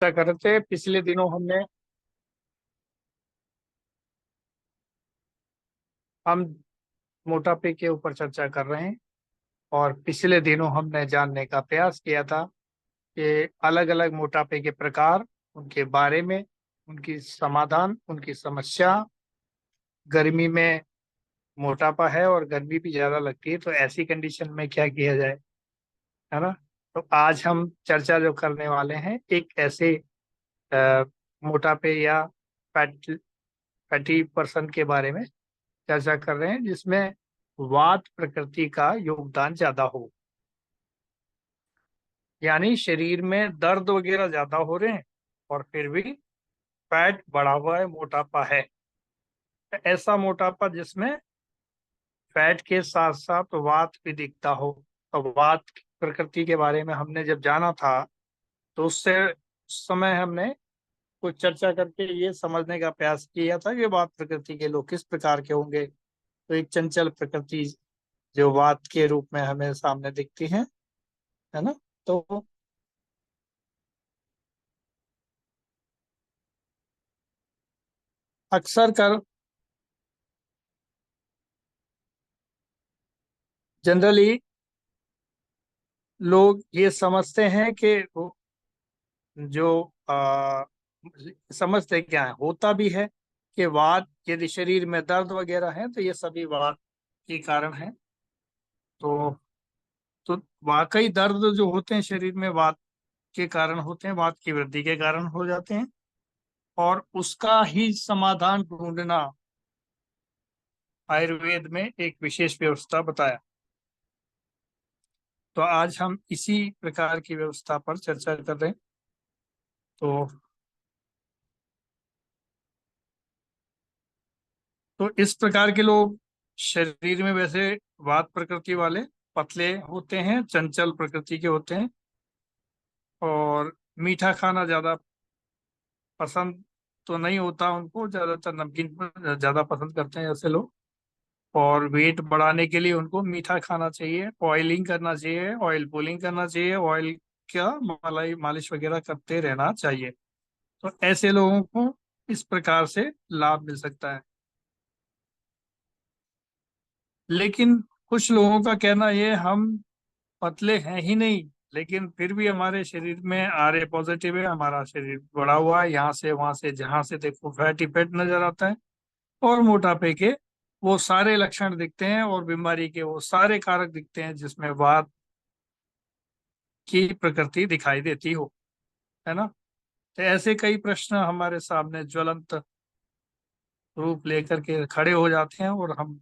चर्चा कर रहे थे पिछले दिनों हम मोटापे के ऊपर चर्चा कर रहे हैं। और पिछले दिनों हमने जानने का प्रयास किया था कि अलग अलग मोटापे के प्रकार, उनके बारे में, उनकी समाधान, उनकी समस्या। गर्मी में मोटापा है और गर्मी भी ज्यादा लगती है, तो ऐसी कंडीशन में क्या किया जाए, है ना। तो आज हम चर्चा जो करने वाले हैं एक ऐसे अ, मोटापे या फैट फैटी पर्सन के बारे में चर्चा कर रहे हैं जिसमें वात प्रकृति का योगदान ज्यादा हो। यानी शरीर में दर्द वगैरह ज्यादा हो रहे हैं और फिर भी फैट बढ़ा हुआ है, मोटापा है। ऐसा मोटापा जिसमें फैट के साथ साथ वात भी दिखता हो। तो वात की प्रकृति के बारे में हमने जब जाना था, तो उससे उस समय हमने कुछ चर्चा करके ये समझने का प्रयास किया था कि वात प्रकृति के लोग किस प्रकार के होंगे। तो एक चंचल प्रकृति जो वात के रूप में हमें सामने दिखती है ना। तो अक्सर कर जनरली लोग ये समझते हैं कि जो समझते क्या है, होता भी है कि वात, यदि शरीर में दर्द वगैरह है तो ये सभी वात के कारण है। तो तो वाकई दर्द जो होते हैं शरीर में वात के कारण होते हैं, वात की वृद्धि के कारण हो जाते हैं। और उसका ही समाधान ढूंढना आयुर्वेद में एक विशेष व्यवस्था बताया। तो आज हम इसी प्रकार की व्यवस्था पर चर्चा कर रहे हैं। तो इस प्रकार के लोग शरीर में वैसे वात प्रकृति वाले पतले होते हैं, चंचल प्रकृति के होते हैं और मीठा खाना ज्यादा पसंद तो नहीं होता उनको, ज्यादातर नमकीन ज्यादा पसंद करते हैं ऐसे लोग। और वेट बढ़ाने के लिए उनको मीठा खाना चाहिए, ऑयलिंग करना चाहिए, ऑयल पुलिंग करना चाहिए, ऑयल का मलाई मालिश वगैरह करते रहना चाहिए। तो ऐसे लोगों को इस प्रकार से लाभ मिल सकता है। लेकिन कुछ लोगों का कहना ये, हम पतले हैं ही नहीं लेकिन फिर भी हमारे शरीर में आर ए पॉजिटिव है, हमारा शरीर बढ़ा हुआ है, यहाँ से वहां से जहां से देखो फैट ही फैट नजर आता है। और मोटापे के वो सारे लक्षण दिखते हैं और बीमारी के वो सारे कारक दिखते हैं जिसमें वात की प्रकृति दिखाई देती हो, है ना। तो ऐसे कई प्रश्न हमारे सामने ज्वलंत रूप लेकर के खड़े हो जाते हैं और हम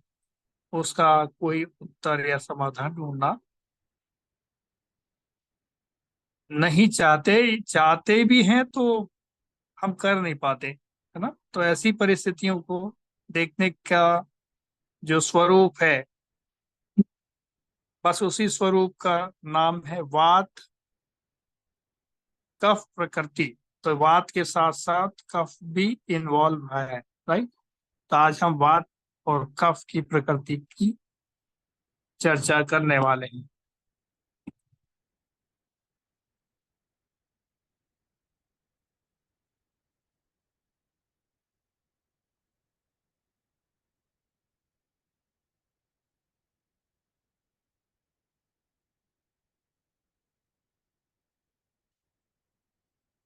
उसका कोई उत्तर या समाधान ढूंढना नहीं चाहते। चाहते भी हैं तो हम कर नहीं पाते, है ना। तो ऐसी परिस्थितियों को देखने का जो स्वरूप है, बस उसी स्वरूप का नाम है वात कफ प्रकृति। तो वात के साथ साथ कफ भी इन्वॉल्व है, राइट। तो आज हम वात और कफ की प्रकृति की चर्चा करने वाले हैं।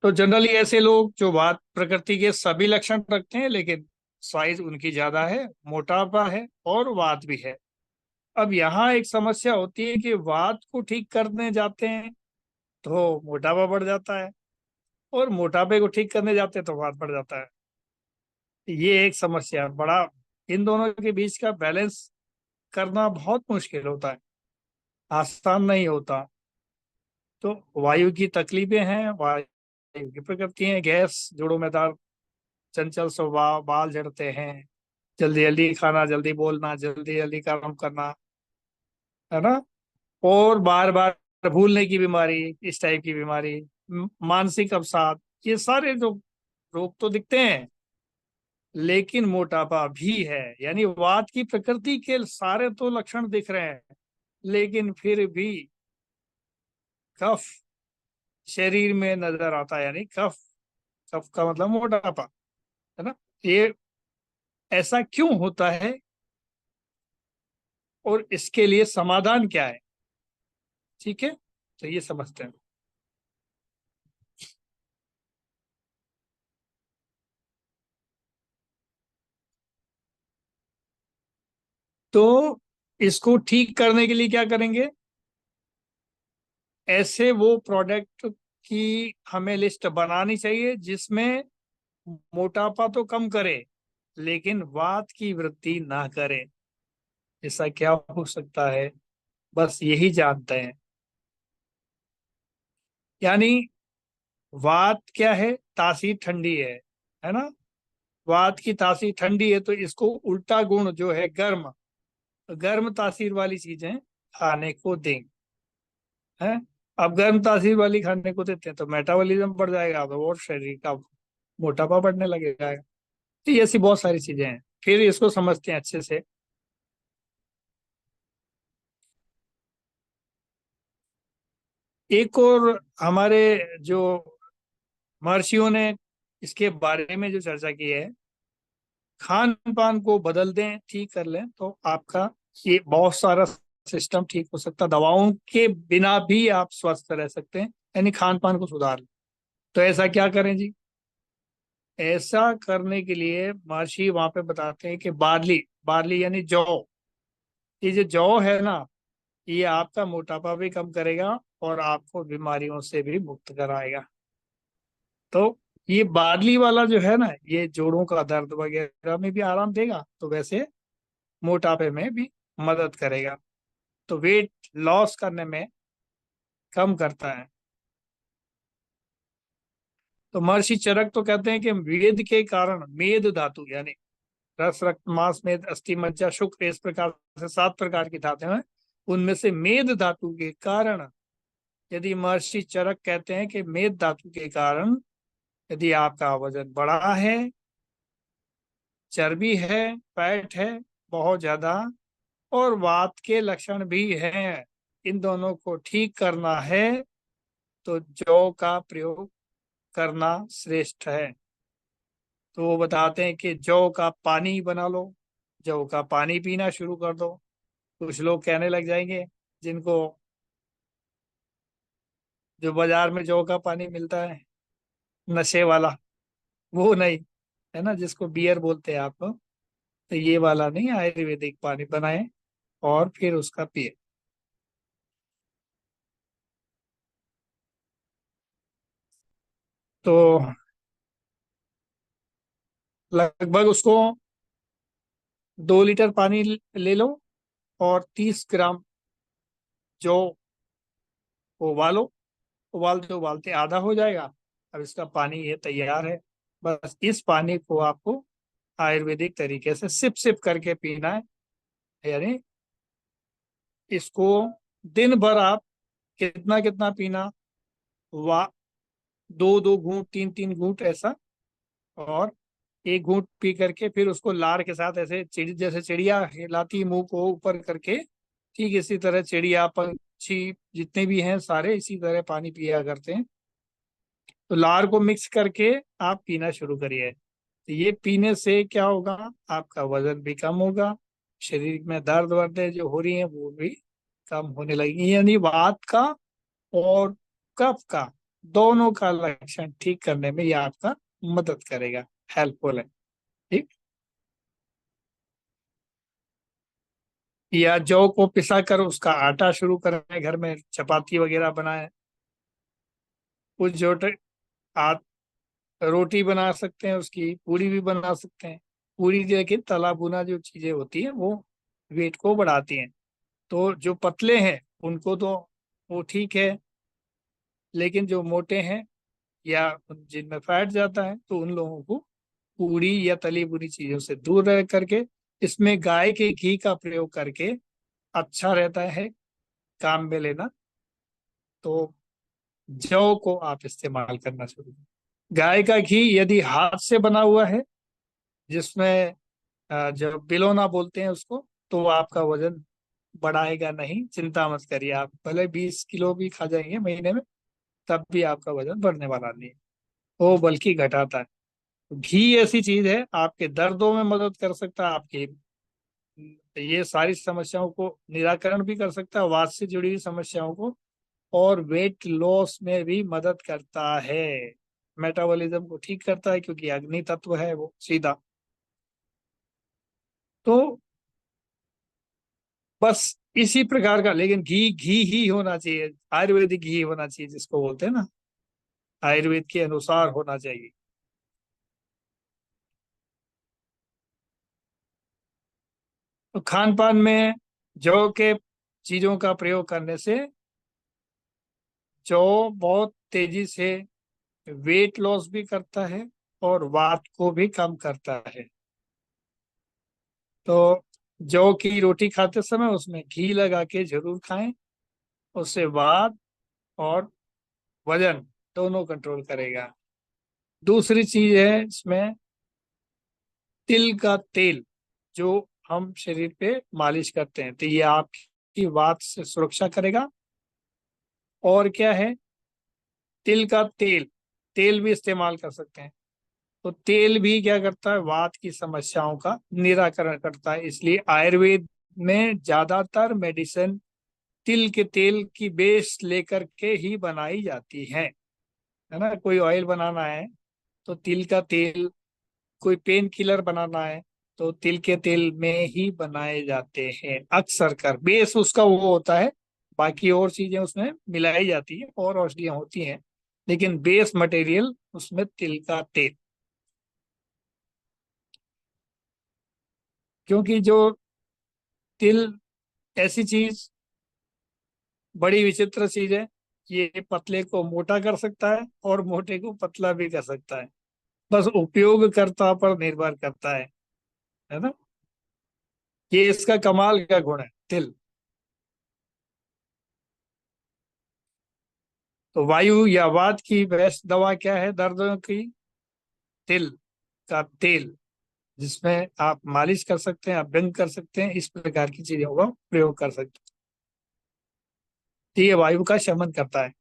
तो जनरली ऐसे लोग जो वात प्रकृति के सभी लक्षण रखते हैं लेकिन साइज उनकी ज्यादा है, मोटापा है और वात भी है। अब यहाँ एक समस्या होती है कि वात को ठीक करने जाते हैं तो मोटापा बढ़ जाता है, और मोटापे को ठीक करने जाते हैं तो वात बढ़ जाता है। ये एक समस्या बड़ा, इन दोनों के बीच का बैलेंस करना बहुत मुश्किल होता है, आसान नहीं होता। तो वायु की तकलीफें हैं, वायु की प्रकृति है, गैस, जोड़ों में दर्द, चंचल स्वभाव, बाल झड़ते हैं, जल्दी जल्दी खाना, जल्दी बोलना, जल्दी जल्दी काम करना, है ना। और बार बार भूलने की बीमारी, इस टाइप की बीमारी, मानसिक अवसाद, ये सारे जो रोग तो दिखते हैं। लेकिन मोटापा भी है, यानी वात की प्रकृति के सारे तो लक्षण दिख रहे हैं लेकिन फिर भी कफ शरीर में नजर आता है, यानी कफ। कफ का मतलब मोटापा, है ना। ये ऐसा क्यों होता है और इसके लिए समाधान क्या है? ठीक है, तो ये समझते हैं। तो इसको ठीक करने के लिए क्या करेंगे? ऐसे वो प्रोडक्ट की हमें लिस्ट बनानी चाहिए जिसमें मोटापा तो कम करे लेकिन वात की वृद्धि ना करे। ऐसा क्या हो सकता है, बस यही जानते हैं। यानी वात क्या है? तासीर ठंडी है ना। वात की तासीर ठंडी है, तो इसको उल्टा गुण जो है गर्म, गर्म तासीर वाली चीजें खाने को दें। है, अब गर्म तासीर वाली खाने को देते हैं तो मेटाबॉलिज्म बढ़ जाएगा, तो और शरीर का मोटापा बढ़ने लगेगा। तो ये ऐसी बहुत सारी चीजें हैं, फिर इसको समझते हैं अच्छे से। एक और हमारे जो महर्षियों ने इसके बारे में जो चर्चा की है, खान पान को बदल दें, ठीक कर लें, तो आपका ये बहुत सारा सिस्टम ठीक हो सकता है। दवाओं के बिना भी आप स्वस्थ रह सकते हैं, यानी खान पान को सुधार लें। तो ऐसा क्या करें जी? ऐसा करने के लिए महर्षि वहां पे बताते हैं कि बार्ली, बार्ली यानी जौ, ये जो जौ है ना, ये आपका मोटापा भी कम करेगा और आपको बीमारियों से भी मुक्त कराएगा। तो ये बार्ली वाला जो है ना, ये जोड़ों का दर्द वगैरह में भी आराम देगा, तो वैसे मोटापे में भी मदद करेगा, तो वेट लॉस करने में कम करता है। तो महर्षि चरक तो कहते हैं कि वेद के कारण मेद धातु, यानी रस, रक्त, मांस, मेद, अस्थि, मज्जा, शुक्र, इस प्रकार से 7 प्रकार की धातु हैं। उनमें से मेद धातु के कारण, यदि महर्षि चरक कहते हैं कि मेद धातु के कारण यदि आपका वजन बढ़ा है, चर्बी है, फैट है बहुत ज्यादा, और वात के लक्षण भी हैं, इन दोनों को ठीक करना है, तो जौ का प्रयोग करना श्रेष्ठ है। तो वो बताते हैं कि जौ का पानी बना लो, जौ का पानी पीना शुरू कर दो। कुछ लोग कहने लग जाएंगे, जिनको जो बाजार में जौ का पानी मिलता है नशे वाला, वो नहीं, है ना, जिसको बियर बोलते हैं आप लोग, तो ये वाला नहीं, आयुर्वेदिक पानी बनाए और फिर उसका पिए। तो लगभग उसको 2 लीटर पानी ले लो और 30 ग्राम जौ को उबालो। उबालते उबालते आधा हो जाएगा, अब इसका पानी ये तैयार है। बस इस पानी को आपको आयुर्वेदिक तरीके से सिप सिप करके पीना है। यानी इसको दिन भर आप कितना कितना पीना, वा 2-2 घूंट, 3-3 घूंट ऐसा, और 1 घूंट पी करके फिर उसको लार के साथ ऐसे चिड़ी, जैसे चिड़िया हिलाती है मुंह को ऊपर करके, ठीक इसी तरह चिड़िया, पंछी जितने भी हैं सारे इसी तरह पानी पिया करते हैं। तो लार को मिक्स करके आप पीना शुरू करिए। तो ये पीने से क्या होगा, आपका वजन भी कम होगा, शरीर में दर्द वर्द जो हो रही है वो भी कम होने लगेगी। यानी वात का और कफ का, दोनों का लक्षण ठीक करने में ये आपका मदद करेगा, हेल्पफुल है। ठीक। या जौ को पिसा कर उसका आटा शुरू करें, घर में चपाती वगैरह बनाए, कुछ जो आ, रोटी बना सकते हैं, उसकी पूरी भी बना सकते हैं। पूरी लेकिन तला भुना जो चीजें होती हैं वो वेट को बढ़ाती हैं। तो जो पतले हैं उनको तो वो ठीक है, लेकिन जो मोटे हैं या जिनमें फैट जाता है, तो उन लोगों को पूरी या तली बुनी चीजों से दूर रह करके इसमें गाय के घी का प्रयोग करके अच्छा रहता है काम में लेना। तो जौ को आप इस्तेमाल करना शुरू करें। गाय का घी यदि हाथ से बना हुआ है, जिसमें जो बिलोना बोलते हैं उसको, तो वो आपका वजन बढ़ाएगा नहीं, चिंता मत करिए, आप भले 20 किलो भी खा जाएंगे महीने में, तब भी आपका वजन बढ़ने वाला नहीं है, वो बल्कि घटाता है। घी ऐसी चीज है, आपके दर्दों में मदद कर सकता है, आपके ये सारी समस्याओं को निराकरण भी कर सकता है, वात से जुड़ी हुई समस्याओं को, और वेट लॉस में भी मदद करता है। मेटाबॉलिज्म को ठीक करता है, क्योंकि अग्नि तत्व है वो सीधा। तो बस इसी प्रकार का, लेकिन घी घी ही होना चाहिए, आयुर्वेदिक घी होना चाहिए, जिसको बोलते हैं ना, आयुर्वेद के अनुसार होना चाहिए। तो खान पान में जौ के चीजों का प्रयोग करने से जौ बहुत तेजी से वेट लॉस भी करता है और वात को भी कम करता है। तो जौ की रोटी खाते समय उसमें घी लगा के जरूर खाएं, उससे वात और वजन दोनों कंट्रोल करेगा। दूसरी चीज है इसमें तिल का तेल, जो हम शरीर पे मालिश करते हैं, तो ये आपकी वात से सुरक्षा करेगा। और क्या है, तिल का तेल, तेल भी इस्तेमाल कर सकते हैं। तो तेल भी क्या करता है, वात की समस्याओं का निराकरण करता है। इसलिए आयुर्वेद में ज्यादातर मेडिसिन तिल के तेल की बेस लेकर के ही बनाई जाती है ना। कोई ऑयल बनाना है तो तिल का तेल, कोई पेन किलर बनाना है तो तिल के तेल में ही बनाए जाते हैं अक्सर कर। बेस उसका वो होता है, बाकी और चीजें उसमें मिलाई जाती है और औषधियां होती हैं, लेकिन बेस मटेरियल उसमें तिल का तेल। क्योंकि जो तिल ऐसी चीज, बड़ी विचित्र चीज है, ये पतले को मोटा कर सकता है और मोटे को पतला भी कर सकता है, बस उपयोगकर्ता पर निर्भर करता है ना। ये इसका कमाल का गुण है तिल। तो वायु या वात की बेस्ट दवा क्या है दर्दों की? तिल का तेल, जिसमें आप मालिश कर सकते हैं, अभ्यंग कर सकते हैं, इस प्रकार की चीजों का प्रयोग कर सकते हैं। तो ये वायु का शमन करता है।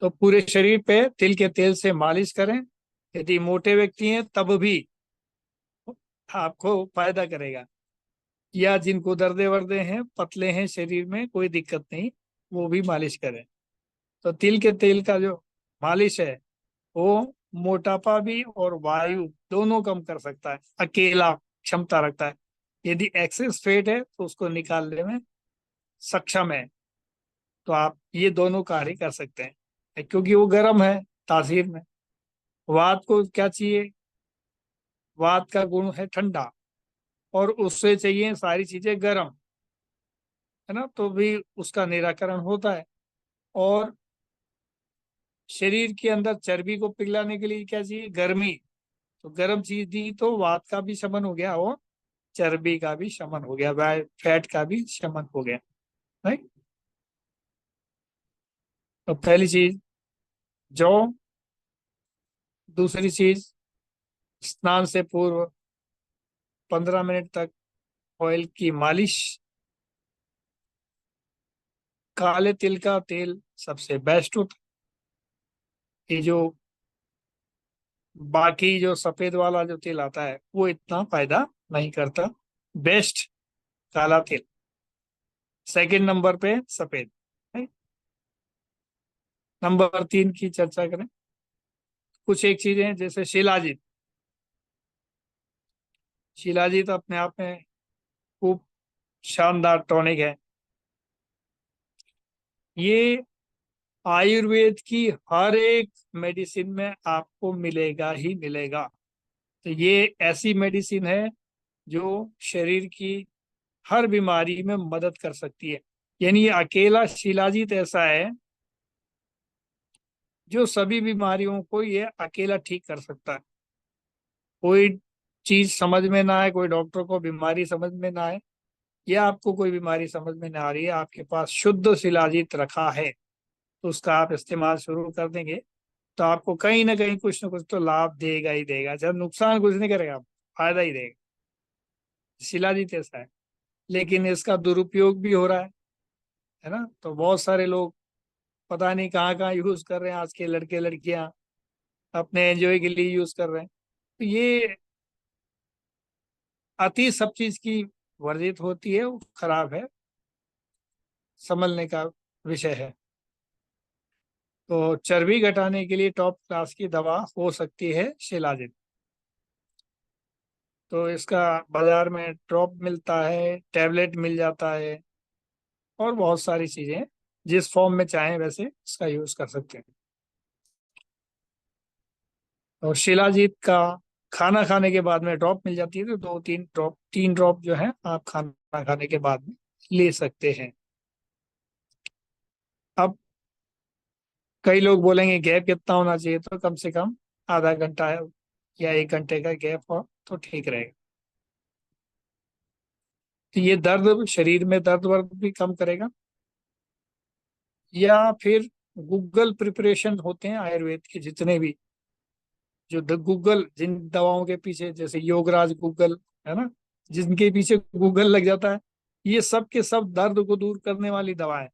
तो पूरे शरीर पे तिल के तेल से मालिश करें, यदि मोटे व्यक्ति हैं तब भी आपको फायदा करेगा, या जिनको दर्दे वर्दे हैं, पतले हैं शरीर में, कोई दिक्कत नहीं, वो भी मालिश करें। तो तिल के तेल का जो मालिश है वो मोटापा भी और वायु दोनों कम कर सकता है, अकेला क्षमता रखता है। यदि एक्सेस फेट है तो उसको निकालने में सक्षम है। तो आप ये दोनों कार्य कर सकते हैं, क्योंकि वो गर्म है तासीर में। वात को क्या चाहिए? वात का गुण है ठंडा, और उससे चाहिए सारी चीजें गर्म, है ना, तो भी उसका निराकरण होता है। और शरीर के अंदर चर्बी को पिघलाने के लिए क्या चाहिए? गर्मी। तो गर्म चीज दी तो वात का भी शमन हो गया और चर्बी का भी शमन हो गया, फैट का भी शमन हो गया। राइट। तो पहली चीज जौ। दूसरी चीज, स्नान से पूर्व 15 मिनट तक ऑयल की मालिश। काले तिल का तेल सबसे बेस्ट होता है। ये जो बाकी जो सफेद वाला जो तेल आता है वो इतना फायदा नहीं करता। बेस्ट काला तिल, सेकंड नंबर पे सफेद। right? नंबर 3 की चर्चा करें। कुछ एक चीजें जैसे शिलाजीत। शिलाजीत अपने आप में खूब शानदार टॉनिक है। ये आयुर्वेद की हर एक मेडिसिन में आपको मिलेगा ही मिलेगा। तो ये ऐसी मेडिसिन है जो शरीर की हर बीमारी में मदद कर सकती है। यानी ये अकेला शिलाजीत ऐसा है जो सभी बीमारियों को ये अकेला ठीक कर सकता है। कोई चीज समझ में ना आए, कोई डॉक्टर को बीमारी समझ में ना आए, या आपको कोई बीमारी समझ में ना आ रही है, आपके पास शुद्ध शिलाजीत रखा है, तो उसका आप इस्तेमाल शुरू कर देंगे तो आपको कहीं ना कुछ तो लाभ देगा ही देगा। जब नुकसान कुछ नहीं करेगा, फायदा ही देगा। शिलाजीत ऐसा है, लेकिन इसका दुरुपयोग भी हो रहा है। है ना। तो बहुत सारे लोग पता नहीं कहाँ कहाँ यूज कर रहे हैं, आज के लड़के लड़कियां अपने एंजॉय के लिए यूज कर रहे हैं। तो ये अति सब चीज की वर्जित होती है, वो खराब है, संभलने का विषय है। तो चर्बी घटाने के लिए टॉप क्लास की दवा हो सकती है शिलाजित। तो इसका बाजार में ड्रॉप मिलता है, टैबलेट मिल जाता है, और बहुत सारी चीजें जिस फॉर्म में चाहें वैसे इसका यूज कर सकते हैं। और शिलाजीत का खाना खाने के बाद में ड्रॉप मिल जाती है, तो दो तीन ड्रॉप, तीन ड्रॉप जो है आप खाना खाने के बाद में ले सकते हैं। अब कई लोग बोलेंगे गैप कितना होना चाहिए, तो कम से कम आधा घंटा या 1 घंटे का गैप हो तो ठीक रहेगा। तो ये दर्द, शरीर में दर्द वर्द भी कम करेगा। या फिर गूगल प्रिपरेशन होते हैं आयुर्वेद के जितने भी, जो गूगल जिन दवाओं के पीछे, जैसे योगराज गूगल, है ना, जिनके पीछे गूगल लग जाता है, ये सब के सब दर्द को दूर करने वाली दवाएं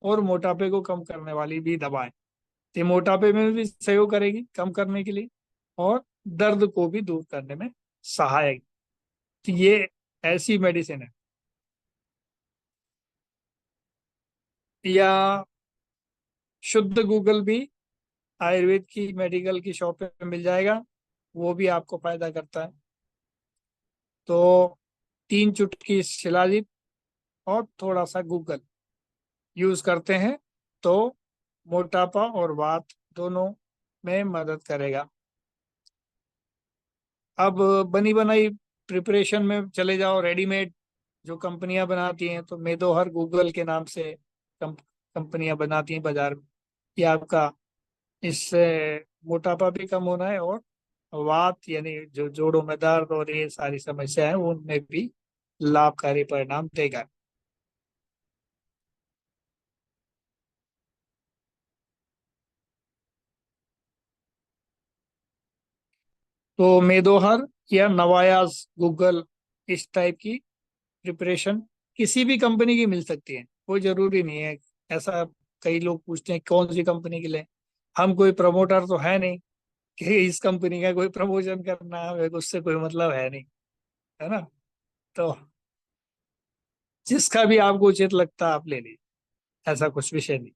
और मोटापे को कम करने वाली भी दवाएं। ये मोटापे में भी सहयोग करेगी कम करने के लिए, और दर्द को भी दूर करने में सहायक। तो ये ऐसी मेडिसिन है। या शुद्ध गूगल भी आयुर्वेद की मेडिकल की शॉप पे मिल जाएगा, वो भी आपको फायदा करता है। तो 3 चुटकी शिलाजीत और थोड़ा सा गूगल यूज करते हैं तो मोटापा और वात दोनों में मदद करेगा। अब बनी बनाई प्रिपरेशन में चले जाओ, रेडीमेड जो कंपनियां बनाती हैं, तो मेदोहर गूगल के नाम से कंपनियां बनाती हैं बाजार में। ये आपका इससे मोटापा भी कम होना है, और वात यानी जो जोड़ों में दर्द और ये सारी समस्या है उनमें भी लाभकारी परिणाम देगा। तो मेदोहर या नवायाज गूगल, इस टाइप की प्रिपरेशन किसी भी कंपनी की मिल सकती है, कोई जरूरी नहीं है ऐसा। कई लोग पूछते हैं कौन सी कंपनी के लिए, हम कोई प्रमोटर तो है नहीं कि इस कंपनी का कोई प्रमोशन करना है, उससे कोई मतलब है नहीं, है ना। तो जिसका भी आपको उचित लगता है आप ले लीजिए, ऐसा कुछ विषय नहीं।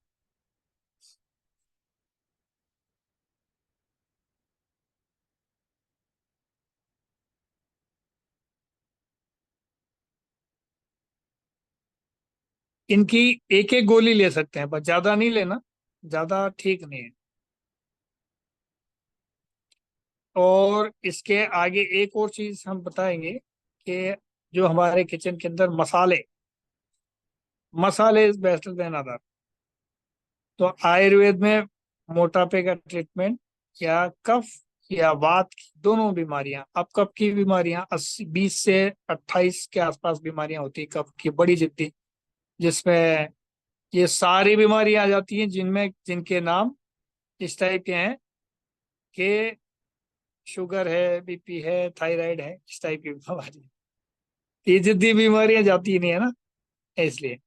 इनकी एक एक गोली ले सकते हैं, पर ज्यादा नहीं लेना, ज्यादा ठीक नहीं है। और इसके आगे एक और चीज हम बताएंगे कि जो हमारे किचन के अंदर मसाले, मसाले इज बेटर देन अदर। तो आयुर्वेद में मोटापे का ट्रीटमेंट, या कफ या वात की दोनों बीमारियां, अब कफ की बीमारियां 20 से 28 के आसपास बीमारियां होती है कफ की, बड़ी जिद्दी, जिसमें ये सारी बीमारियां आ जाती हैं, जिनमें जिनके नाम इस टाइप के हैं कि शुगर है, बीपी है, थायराइड है, इस टाइप की बीमारी। ये जिद्दी बीमारियां जाती ही नहीं है ना, इसलिए।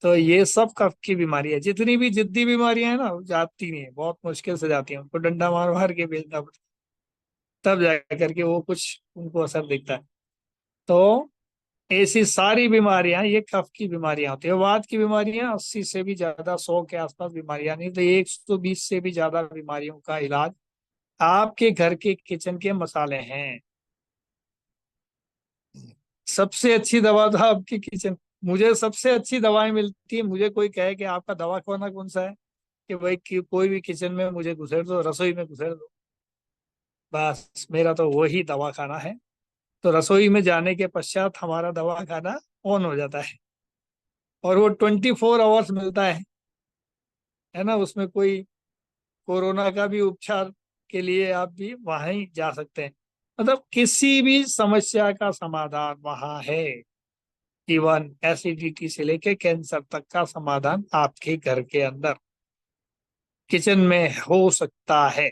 तो ये सब कफ की बीमारी है, जितनी भी जिद्दी बीमारियां हैं ना वो जाती नहीं है, बहुत मुश्किल से जाती हैं, उनको डंडा मार मार के भेजना पड़ता है, तब जा करके वो कुछ उनको असर दिखता है। तो ऐसी सारी बीमारियां ये कफ की बीमारियां होती है। वात की बीमारियां 80 से भी ज्यादा, 100 के आसपास बीमारियां, नहीं तो 120 से भी ज्यादा बीमारियों का इलाज आपके घर के किचन के मसाले हैं। सबसे अच्छी दवा तो आपकी किचन, मुझे सबसे अच्छी दवाएं मिलती है, मुझे कोई कहे कि आपका दवा खाना कौन सा है, कि भाई कि कोई भी किचन में मुझे घुसेड़ दो, रसोई में घुसेड़ दो, बस मेरा तो वही दवा खाना है। तो रसोई में जाने के पश्चात हमारा दवा खाना ऑन हो जाता है, और वो 24 आवर्स मिलता है ना। उसमें कोई कोरोना का भी उपचार के लिए आप भी वहां ही जा सकते हैं, मतलब किसी भी समस्या का समाधान वहां है। इवन एसिडिटी से लेके कैंसर तक का समाधान आपके घर के अंदर किचन में हो सकता है।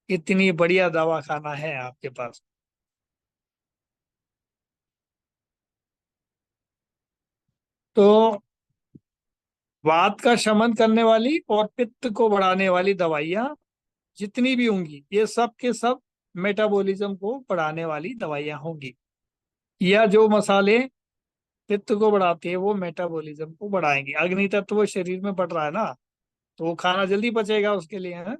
इतनी बढ़िया दवा खाना है आपके पास। तो वात का शमन करने वाली और पित्त को बढ़ाने वाली दवाइयाँ जितनी भी होंगी, ये सब के सब मेटाबॉलिज्म को बढ़ाने वाली दवाइयाँ होंगी। या जो मसाले पित्त को बढ़ाते हैं वो मेटाबॉलिज्म को बढ़ाएंगे। अग्नि तत्व शरीर में बढ़ रहा है ना, तो वो खाना जल्दी पचेगा उसके लिए, है।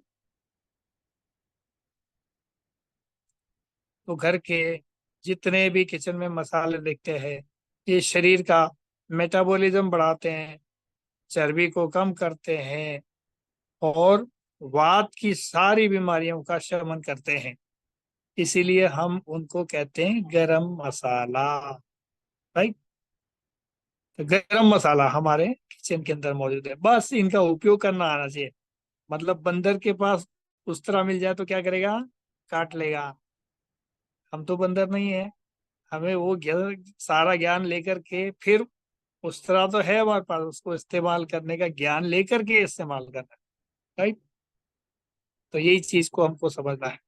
तो घर के जितने भी किचन में मसाले दिखते हैं, ये शरीर का मेटाबॉलिज्म बढ़ाते हैं, चर्बी को कम करते हैं, और वात की सारी बीमारियों का शमन करते हैं। इसीलिए हम उनको कहते हैं गरम मसाला। राइट। तो गरम मसाला हमारे किचन के अंदर मौजूद है, बस इनका उपयोग करना आना चाहिए। मतलब बंदर के पास उस तरह मिल जाए तो क्या करेगा? काट लेगा। हम तो बंदर नहीं है, हमें वो सारा ज्ञान लेकर के फिर उस तरह तो है हमारे पास, उसको इस्तेमाल करने का ज्ञान लेकर के इस्तेमाल करना है। राइट। तो यही चीज को हमको समझना है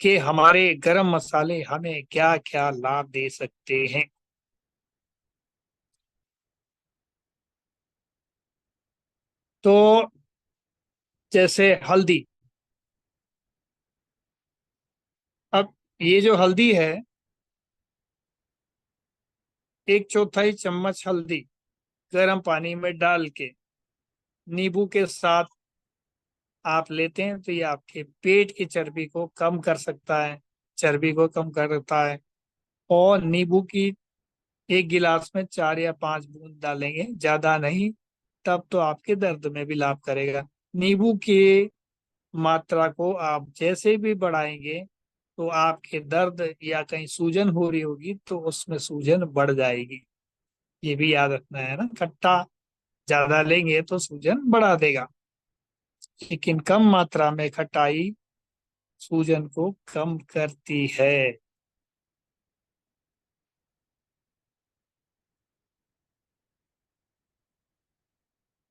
कि हमारे गरम मसाले हमें क्या क्या लाभ दे सकते हैं। तो जैसे हल्दी। अब ये जो हल्दी है, 1/4 चम्मच हल्दी गर्म पानी में डाल के नींबू के साथ आप लेते हैं तो ये आपके पेट की चर्बी को कम कर सकता है, चर्बी को कम करता है। और नींबू की एक गिलास में 4 या 5 बूंद डालेंगे, ज्यादा नहीं, तब तो आपके दर्द में भी लाभ करेगा। नींबू की मात्रा को आप जैसे भी बढ़ाएंगे तो आपके दर्द या कहीं सूजन हो रही होगी तो उसमें सूजन बढ़ जाएगी। ये भी याद रखना है ना, खट्टा ज्यादा लेंगे तो सूजन बढ़ा देगा, लेकिन कम मात्रा में खटाई सूजन को कम करती है।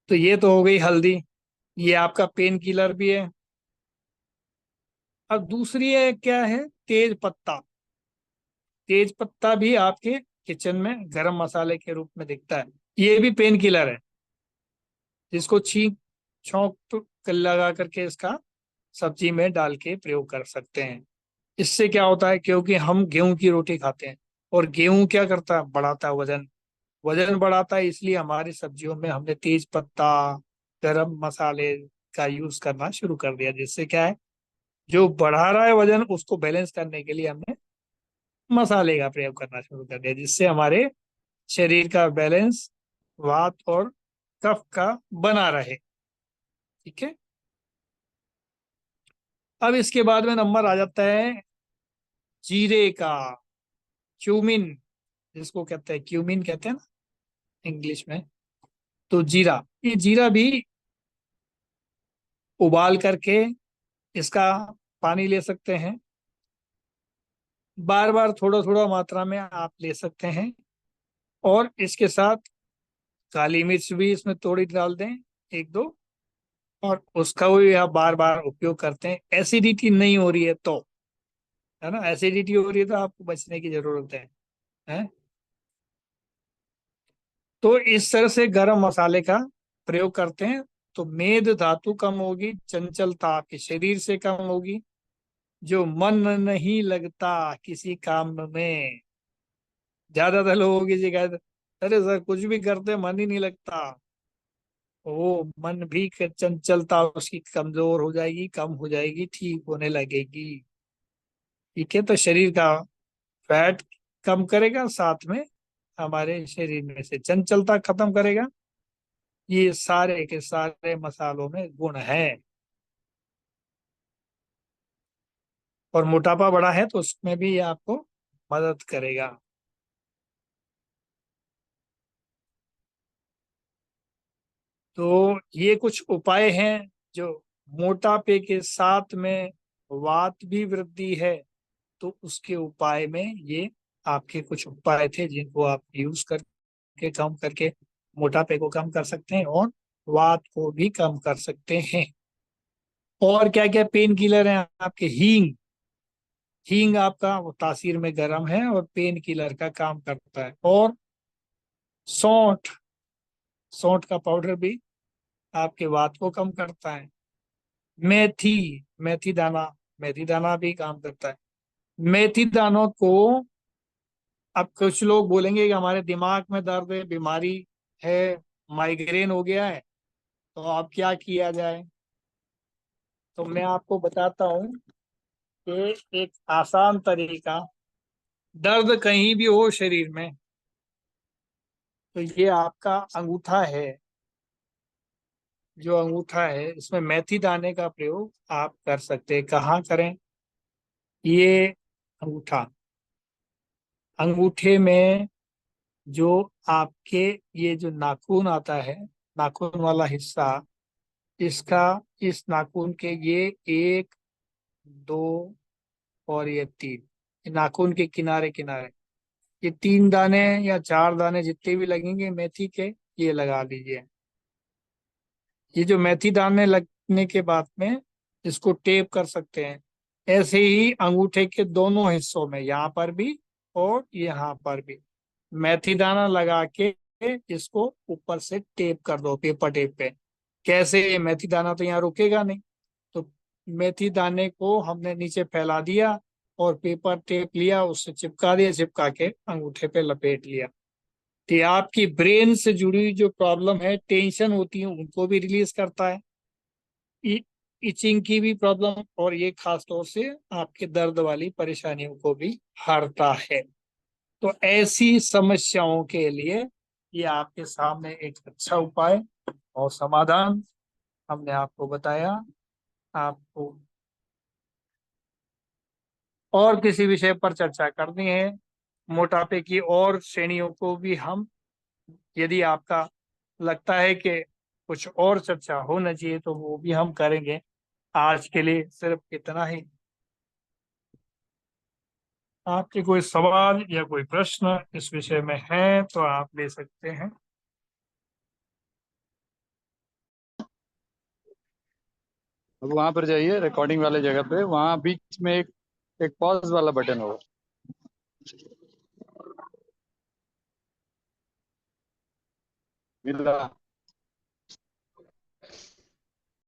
तो ये तो हो गई हल्दी, ये आपका पेन किलर भी है। अब दूसरी है, क्या है? तेज पत्ता। तेज पत्ता भी आपके किचन में गरम मसाले के रूप में दिखता है। ये भी पेन किलर है, जिसको छींक छोंक लगा करके इसका सब्जी में डाल के प्रयोग कर सकते हैं। इससे क्या होता है, क्योंकि हम गेहूं की रोटी खाते हैं, और गेहूं क्या करता है? बढ़ाता है वजन। वजन बढ़ाता है, इसलिए हमारी सब्जियों में हमने तेज पत्ता, गरम मसाले का यूज करना शुरू कर दिया। जिससे क्या है, जो बढ़ा रहा है वजन उसको बैलेंस करने के लिए हमने मसाले का प्रयोग करना शुरू कर दिया, जिससे हमारे शरीर का बैलेंस वात और कफ का बना रहे। ठीक है। अब इसके बाद में नंबर आ जाता है जीरे का। क्यूमिन, जिसको कहते हैं क्यूमिन कहते हैं ना इंग्लिश में। तो जीरा, ये जीरा भी उबाल करके इसका पानी ले सकते हैं। बार बार थोड़ा थोड़ा मात्रा में आप ले सकते हैं। और इसके साथ काली मिर्च भी इसमें थोड़ी डाल दें, 1-2। और उसका भी आप बार बार उपयोग करते हैं, एसिडिटी नहीं हो रही है तो, है ना। एसिडिटी हो रही है तो आपको बचने की जरूरत है? तो इस तरह से गरम मसाले का प्रयोग करते हैं तो मेद धातु कम होगी, चंचलता आपके शरीर से कम होगी, जो मन नहीं लगता किसी काम में। ज्यादातर लोगों की शिकायत, अरे सर कुछ भी करते मन ही नहीं लगता। वो मन भी चंचलता उसकी कमजोर हो जाएगी, कम हो जाएगी, ठीक होने लगेगी। ठीक है। तो शरीर का फैट कम करेगा, साथ में हमारे शरीर में से चंचलता खत्म करेगा। ये सारे के सारे मसालों में गुण है। और मोटापा बढ़ा है तो उसमें भी ये आपको मदद करेगा। तो ये कुछ उपाय हैं जो मोटापे के साथ में वात भी वृद्धि है, तो उसके उपाय में ये आपके कुछ उपाय थे जिनको आप यूज करके कम करके मोटापे को कम कर सकते हैं और वात को भी कम कर सकते हैं। और क्या क्या पेन किलर हैं आपके? हींग। हींग आपका वो तासीर में गर्म है और पेन किलर का काम करता है। और सौंठ, सौंठ का पाउडर भी आपके वात को कम करता है। मेथी, मेथी दाना, मेथी दाना भी काम करता है। मेथी दानों को, अब कुछ लोग बोलेंगे कि हमारे दिमाग में दर्द है, बीमारी है, माइग्रेन हो गया है, तो अब क्या किया जाए? तो मैं आपको बताता हूँ कि एक आसान तरीका, दर्द कहीं भी हो शरीर में, तो ये आपका अंगूठा है, जो अंगूठा है इसमें मेथी दाने का प्रयोग आप कर सकते हैं। कहाँ करें? ये अंगूठा, अंगूठे में जो आपके ये जो नाखून आता है, नाखून वाला हिस्सा, इसका, इस नाखून के ये एक, दो और ये तीन, ये नाखून के किनारे किनारे, ये 3 दाने या 4 दाने जितने भी लगेंगे मेथी के, ये लगा लीजिए। ये जो मेथी दाने लगने के बाद में इसको टेप कर सकते हैं। ऐसे ही अंगूठे के दोनों हिस्सों में, यहाँ पर भी और यहाँ पर भी, मेथी दाना लगा के इसको ऊपर से टेप कर दो पेपर टेप पे। कैसे? ये मेथी दाना तो यहाँ रुकेगा नहीं, तो मेथी दाने को हमने नीचे फैला दिया और पेपर टेप लिया, उससे चिपका दिया, चिपका के अंगूठे पे लपेट लिया। तो ये आपकी ब्रेन से जुड़ी हुई जो प्रॉब्लम है, टेंशन होती है, उनको भी रिलीज करता है, इचिंग की भी प्रॉब्लम, और ये खास तौर से आपके दर्द वाली परेशानियों को भी हरता है। तो ऐसी समस्याओं के लिए ये आपके सामने एक अच्छा उपाय और समाधान हमने आपको बताया। आपको और किसी विषय पर चर्चा करनी है, मोटापे की और श्रेणियों को भी हम, यदि आपका लगता है कि कुछ और चर्चा होना चाहिए, तो वो भी हम करेंगे। आज के लिए सिर्फ इतना ही। आपके कोई सवाल या कोई प्रश्न इस विषय में है तो आप ले सकते हैं। अब वहां पर जाइए रिकॉर्डिंग वाले जगह पे, वहां बीच में एक एक पॉज वाला बटन होगा। मिला।